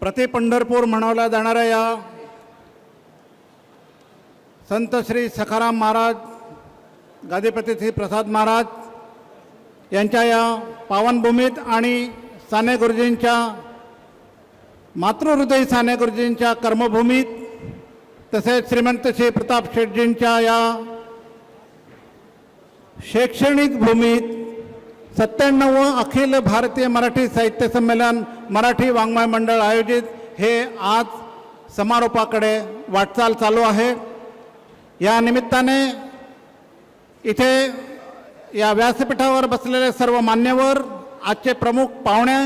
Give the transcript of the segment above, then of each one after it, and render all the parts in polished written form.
प्रति पंढरपूर म्हणवल्या जाणाऱ्या या संत श्री सखाराम महाराज, गादीपती श्री प्रसाद महाराज यांच्या या पावनभूमीत आणि साने गुरुजींच्या मातृहृदयी साने गुरुजींच्या कर्मभूमीत, तसेच श्रीमंत श्री प्रताप शेठजींच्या या शैक्षणिक भूमीत 97वे अखिल भारतीय मराठी साहित्य संमेलन मराठी वाङ्मय मंडळ आयोजित हे आज समारोपाकडे वाटचाल चालू आहे। या निमित्ताने इथे या व्यासपीठावर बसलेले सर्व मान्यवर, आजचे प्रमुख पाहुणे,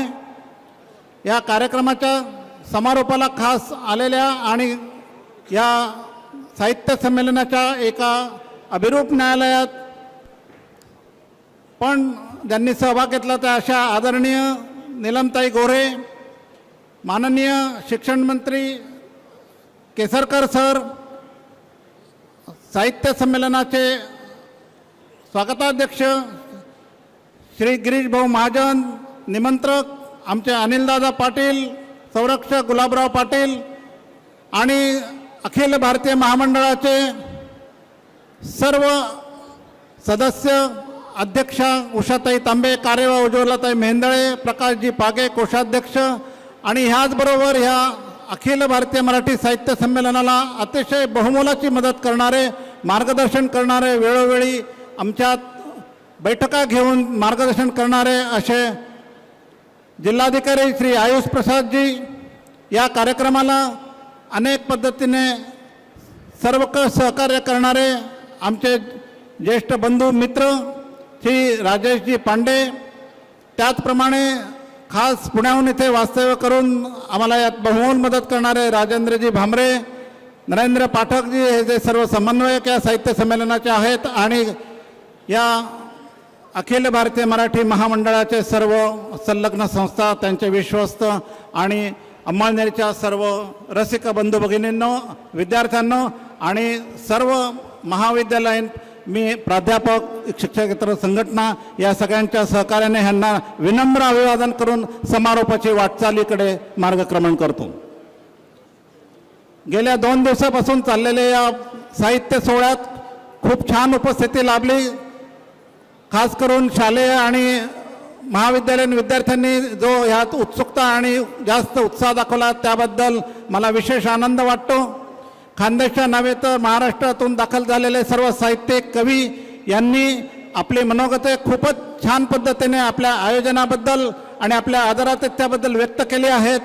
या कार्यक्रमाच्या समारोपाला खास आलेल्या आणि या साहित्य संमेलनाच्या एका अभिरूप न्यायालयात पण ज्यांनी सहभाग घेतला त्या अशा आदरणीय नीलमताई गोरे, माननीय शिक्षण मंत्री केसरकर सर, साहित्य संमेलनाचे स्वागताध्यक्ष श्री गिरीश भाऊ महाजन, निमंत्रक आमचे अनिलदादा पाटील, संरक्षक गुलाबराव पाटील आणि अखिल भारतीय महामंडळाचे सर्व सदस्य, अध्यक्षा उषाताई तांबे, कार्यवाह उज्ज्वलाताई मेहेंदळे, प्रकाशजी पागे कोषाध्यक्ष, आणि ह्याचबरोबर ह्या अखिल भारतीय मराठी साहित्य संमेलनाला अतिशय बहुमोलाची मदत करणारे, मार्गदर्शन करणारे, वेळोवेळी आमच्यात बैठका घेऊन मार्गदर्शन करणारे असे जिल्हाधिकारी श्री आयुष प्रसादजी, या कार्यक्रमाला अनेक पद्धतीने सर्व सहकार्य करणारे आमचे ज्येष्ठ बंधू मित्र श्री राजेशजी पांडे, त्याचप्रमाणे खास पुण्याहून इथे वास्तव्य करून आम्हाला यात बहुमोल मदत करणारे राजेंद्रजी भामरे, नरेंद्र पाठकजी, हे जे सर्व समन्वयक या साहित्य संमेलनाचे आहेत, आणि या अखिल भारतीय मराठी महामंडळाचे सर्व संलग्न संस्था, त्यांचे विश्वस्त आणि अंमळनेरच्या सर्व रसिक बंधू भगिनींनो, विद्यार्थ्यांनो आणि सर्व महाविद्यालयीन, मी प्राध्यापक, शिक्षकेतर संघटना या सगळ्यांच्या सहकार्याने ह्यांना विनम्र अभिवादन करून समारोपाची वाटचालीकडे मार्गक्रमण करतो। गेल्या 2 दिवसापासून चाललेल्या या साहित्य सोहळ्यात खूप छान उपस्थिती लाभली। खास करून शालेय आणि महाविद्यालयीन विद्यार्थ्यांनी जो ह्यात उत्सुकता आणि जास्त उत्साह दाखवला त्याबद्दल मला विशेष आनंद वाटतो। खानदेशच्या नव्हे तर महाराष्ट्रातून दाखल झालेले सर्व साहित्यिक, कवी यांनी आपली मनोगते खूपच छान पद्धतीने आपल्या आयोजनाबद्दल आणि आपल्या आदरातिथ्याबद्दल व्यक्त केली आहेत।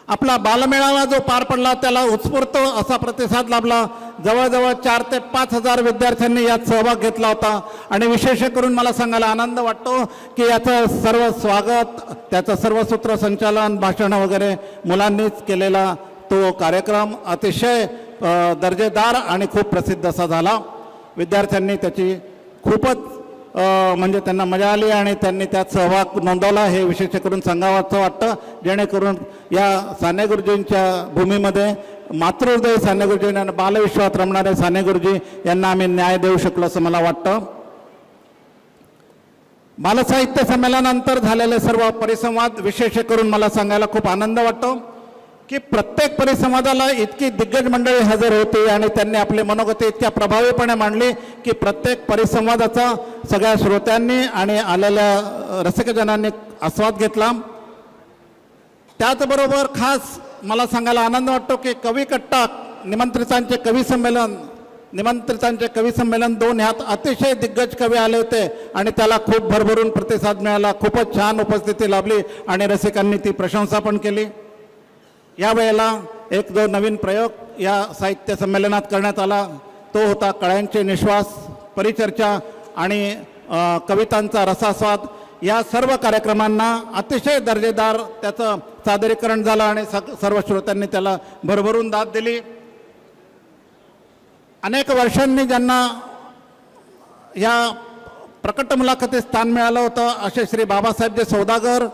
आपला बालमेळावा जो पार पडला त्याला उत्स्फूर्त असा प्रतिसाद लाभला। जवळजवळ 4 ते 5 हजार विद्यार्थ्यांनी यात सहभाग घेतला होता आणि विशेष करून मला सांगायला आनंद वाटतो की याचं सर्व स्वागत, त्याचं सर्व सूत्रसंचालन, भाषण वगैरे मुलांनीच केलेला तो कार्यक्रम अतिशय दर्जेदार आणि खूप प्रसिद्ध असा झाला। विद्यार्थ्यांनी त्याची खूपच म्हणजे त्यांना मजा आली आणि त्यांनी त्यात सहभाग नोंदवला, हे विशेष करून सांगावंसं वाटतं, जेणेकरून या साने गुरुजींच्या भूमीमध्ये मातृहृदय साने गुरुजी आणि बालविश्वात रमणारे साने गुरुजी यांना आम्ही न्याय देऊ शकलो असं मला वाटतं। बालसाहित्य संमेलनानंतर झालेले सर्व परिसंवाद विशेष करून मला सांगायला खूप आनंद वाटतो की प्रत्येक परिसंवादाला इतकी दिग्गज मंडळी हजर होती आणि त्यांनी आपले मनोगते इतक्या प्रभावीपणे मांडली की प्रत्येक परिसंवादाचा सगळ्या श्रोत्यांनी आणि आलेल्या रसिकजनांनी आस्वाद घेतला। त्याचबरोबर खास मला सांगायला आनंद वाटतो की कवी कट्टा, निमंत्रितांचे कवी संमेलन 2 ह्यात अतिशय दिग्गज कवी आले होते आणि त्याला खूप भरभरून प्रतिसाद मिळाला, खूपच छान उपस्थिती लाभली आणि रसिकांनी ती प्रशंसा पण केली। यावेळेला एक जो नवीन प्रयोग या साहित्य संमेलनात करण्यात आला तो होता कळ्यांचे निश्वास, परिचर्चा आणि कवितांचा रसास्वाद। या सर्व कार्यक्रमांना अतिशय दर्जेदार त्याचं सादरीकरण झालं आणि सर्व श्रोत्यांनी त्याला भरभरून दाद दिली। अनेक वर्षांनी ज्यांना या प्रकट मुलाखतीत स्थान मिळालं होतं असे श्री बाबासाहेबजी सौदागर,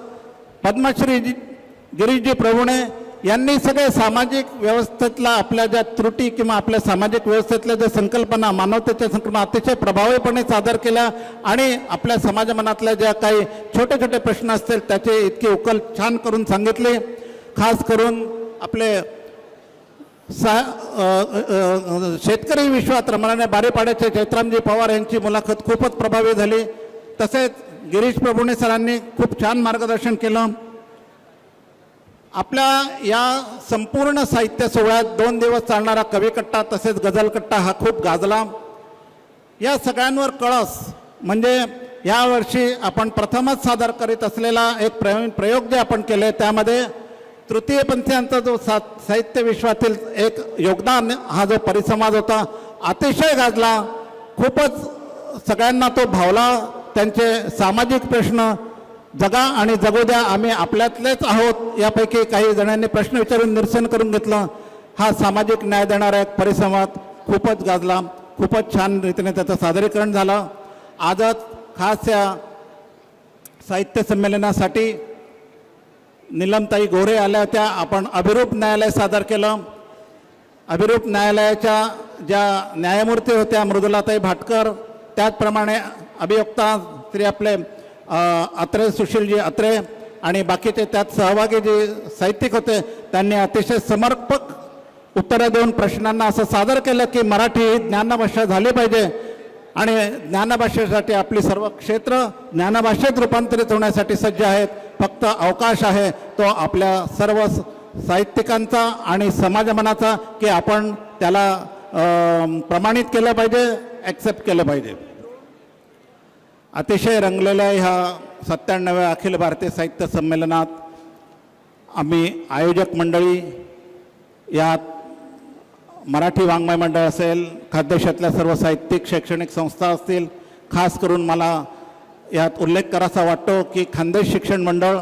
पद्मश्री गिरीशजी प्रभुणे यांनी सगळे सामाजिक व्यवस्थेतला आपल्या ज्या त्रुटी किंवा आपल्या सामाजिक व्यवस्थेतल्या ज्या संकल्पना, मानवतेच्या संकल्पना अतिशय प्रभावीपणे सादर केल्या आणि आपल्या समाज मनातल्या ज्या काही छोटे छोटे प्रश्न असतील त्याचे इतके उकल छान करून सांगितले। खास करून आपले शेतकरी विश्वात रमणाने बारीपाड्याचे चैत्रामजी पवार यांची मुलाखत खूपच प्रभावी झाली. तसेच गिरीश प्रभुणे सरांनी खूप छान मार्गदर्शन केलं. आपल्या या संपूर्ण साहित्य सोहळ्यात 2 दिवस चालणारा कविकट्टा तसेच गझलकट्टा हा खूप गाजला. या सगळ्यांवर कळस म्हणजे यावर्षी आपण प्रथमच सादर करीत असलेला एक प्रयोग जे आपण केले त्यामध्ये तृतीयपंथीयांचा जो साहित्य विश्वातील एक योगदान हा जो परिसंवाद होता अतिशय गाजला. खूपच सगळ्यांना तो भावला. त्यांचे सामाजिक प्रश्न जगा आणि जगू द्या आम्ही आपल्यातलेच आहोत यापैकी काही जणांनी प्रश्न विचारून निरसन करून घेतलं. हा सामाजिक न्याय देणारा एक परिसंवाद खूपच गाजला. खूपच छान रीतीने त्याचं सादरीकरण झालं. आजच खास या साहित्य संमेलनासाठी नीलमताई गोरे आल्या होत्या. आपण अभिरूप न्यायालय सादर केलं. अभिरूप न्यायालयाच्या ज्या न्यायमूर्ती होत्या मृदुलाताई भाटकर, त्याचप्रमाणे अभियोक्ता श्री आपले अत्रे सुशीलजी अत्रे आणि बाकीचे त्यात सहभागी जे साहित्यिक होते त्यांनी अतिशय समर्पक उत्तरं देऊन प्रश्नांना असं सादर केलं की मराठी ही ज्ञानभाषा झाली पाहिजे आणि ज्ञानभाषेसाठी आपली सर्व क्षेत्र ज्ञानभाषेत रूपांतरित होण्यासाठी सज्ज आहेत. फक्त अवकाश आहे तो आपल्या सर्व साहित्यिकांचा आणि समाजमनाचा की आपण त्याला प्रमाणित केलं पाहिजे, ॲक्सेप्ट केलं पाहिजे. अतिशय रंगलेल्या ह्या 97व्या अखिल भारतीय साहित्य संमेलनात आम्ही आयोजक मंडळी यात मराठी वाङ्मय मंडळ असेल, खाद्यशातल्या सर्व साहित्यिक शैक्षणिक संस्था असतील. खास करून मला यात उल्लेख करायचा वाटतो की खानदेश शिक्षण मंडळ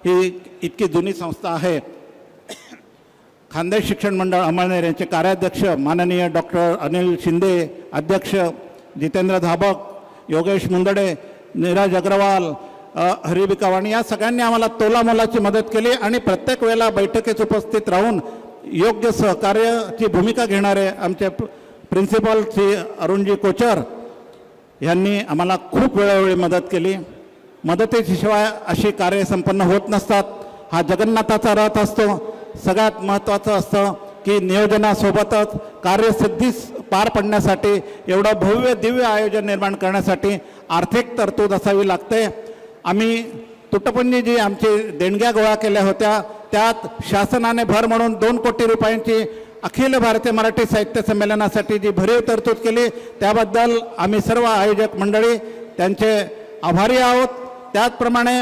ही इतकी जुनी संस्था आहे. खानदेश शिक्षण मंडळ अमळनेर यांचे कार्याध्यक्ष माननीय डॉक्टर अनिल शिंदे, अध्यक्ष जितेंद्र धाबक, योगेश मुंदडे, नीरज अग्रवाल, हरिबिका वाणी या सगळ्यांनी आम्हाला तोलामोलाची मदत केली आणि प्रत्येक वेळेला बैठकीत उपस्थित राहून योग्य सहकार्याची भूमिका घेणारे आमचे प्रिन्सिपल श्री अरुणजी कोचर यांनी आम्हाला खूप वेळोवेळी मदत केली. मदतीशिवाय अशी कार्य संपन्न होत नसतात. हा जगन्नाथाचा रथ असतो. सगळ्यात महत्त्वाचं असतं की नियोजनासोबतच कार्यसिद्धीस पार पडण्यासाठी एवढं भव्य दिव्य आयोजन निर्माण करण्यासाठी आर्थिक तरतूद असावी लागते. आम्ही तुटपुंजी जी आमची देणग्या गोळा केल्या होत्या त्यात शासनाने भर म्हणून 2 कोटी रुपयांची अखिल भारतीय मराठी साहित्य संमेलनासाठी जी भरीव तरतूद केली त्याबद्दल आम्ही सर्व आयोजक मंडळी त्यांचे आभारी आहोत. त्याचप्रमाणे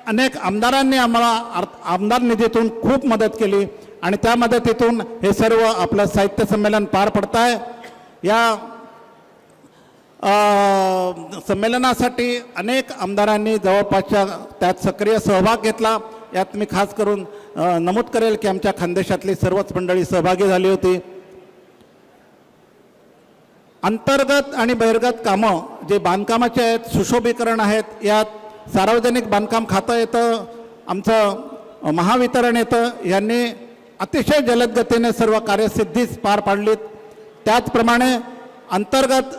अनेक आमदारांनी आम्हाला आमदार निधीतून खूप मदत केली आणि त्या मदतीतून हे सर्व आपलं साहित्य संमेलन पार पडत आहे. या संमेलनासाठी अनेक आमदारांनी जवळपासच्या त्यात सक्रिय सहभाग घेतला. यात मी खास करून नमूद करेल की आमच्या खानदेशातली सर्वच मंडळी सहभागी झाली होती. अंतर्गत आणि बहिर्गत कामं जे बांधकामाचे आहेत, सुशोभीकरण आहेत, यात सार्वजनिक बांधकाम खातं येतं, आमचं महावितरण येतं. यांनी अतिशय जलद गतीने सर्व कार्यसिद्धीच पार पाडलीत. त्याचप्रमाणे अंतर्गत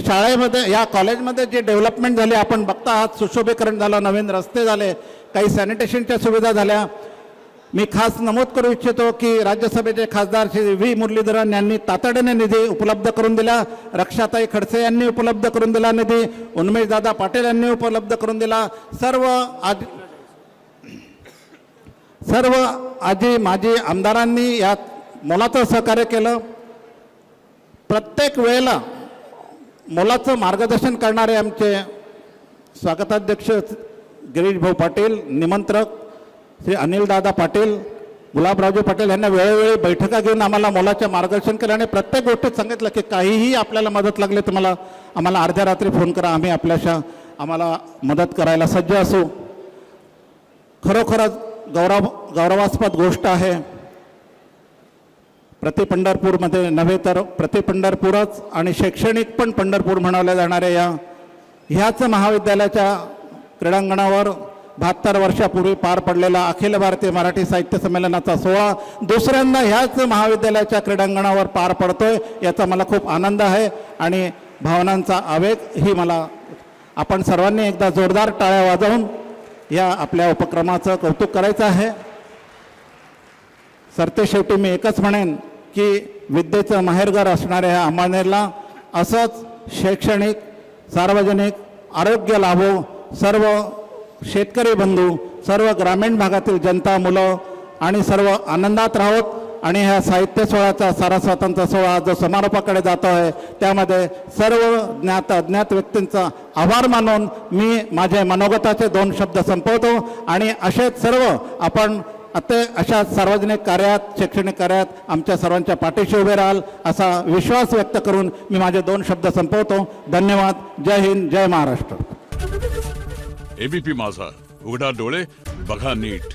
शाळेमध्ये या कॉलेजमध्ये जे डेव्हलपमेंट झाले आपण बघता आहात. सुशोभीकरण झालं, नवीन रस्ते झाले, काही सॅनिटेशनच्या सुविधा झाल्या. मी खास नमूद करू इच्छितो की राज्यसभेचे खासदार श्री व्ही मुरलीधरन यांनी तातडीने निधी उपलब्ध करून दिला. रक्षाताई खडसे यांनी उपलब्ध करून दिला निधी. उन्मेशदादा पाटील यांनी उपलब्ध करून दिला. सर्व आजी माजी आमदारांनी यात मोलाचं सहकार्य केलं. प्रत्येक वेळेला मोलाचं मार्गदर्शन करणारे आमचे स्वागताध्यक्ष गिरीश भाऊ पाटील, निमंत्रक श्री अनिलदादा पाटील, गुलाबरावजी पाटील यांना वेळोवेळी बैठका घेऊन आम्हाला मोलाचे मार्गदर्शन केलं आणि प्रत्येक गोष्टीत सांगितलं की काहीही आपल्याला मदत लागली तर आम्हाला अर्ध्या रात्री फोन करा, आम्ही आम्हाला मदत करायला सज्ज असू. खरोखरच गौरवास्पद गोष्ट आहे. प्रति पंढरपूरमध्ये नव्हे तर प्रति पंढरपूरच आणि शैक्षणिक पण पंढरपूर म्हणावल्या जाणाऱ्या ह्याच महाविद्यालयाच्या क्रीडांगणावर 72 वर्षापूर्वी पार पडलेला अखिल भारतीय मराठी साहित्य संमेलनाचा सोहळा दुसऱ्यांदा ह्याच महाविद्यालयाच्या क्रीडांगणावर पार पडतोय याचा मला खूप आनंद आहे आणि भावनांचा आवेग ही मला आपण सर्वांनी एकदा जोरदार टाळ्या वाजवून या आपल्या उपक्रमाचं कौतुक करायचं आहे. सरतेशेवटी मी एकच म्हणेन की विद्येचं माहेरघर असणाऱ्या ह्या अंमळनेरला असंच शैक्षणिक, सार्वजनिक, आरोग्य लाभो, सर्व शेतकरी बंधू, सर्व ग्रामीण भागातील जनता, मुलं आणि सर्व आनंदात राहोत. आणि ह्या साहित्य सोहळ्याचा सारस्वतांचा सोहळा जो समारोपाकडे जातो आहे त्यामध्ये सर्व ज्ञात अज्ञात व्यक्तींचा आभार मानून मी माझे मनोगताचे 2 शब्द संपवतो. आणि असेच सर्व आपण अशा सार्वजनिक कार्यात, शैक्षणिक कार्यात आमच्या सर्वांच्या पाठीशी उभे राहाल असा विश्वास व्यक्त करून मी माझे 2 शब्द संपवतो. धन्यवाद. जय हिंद, जय महाराष्ट्र. एबीपी माझा, उघडा डोळे बघा नीट.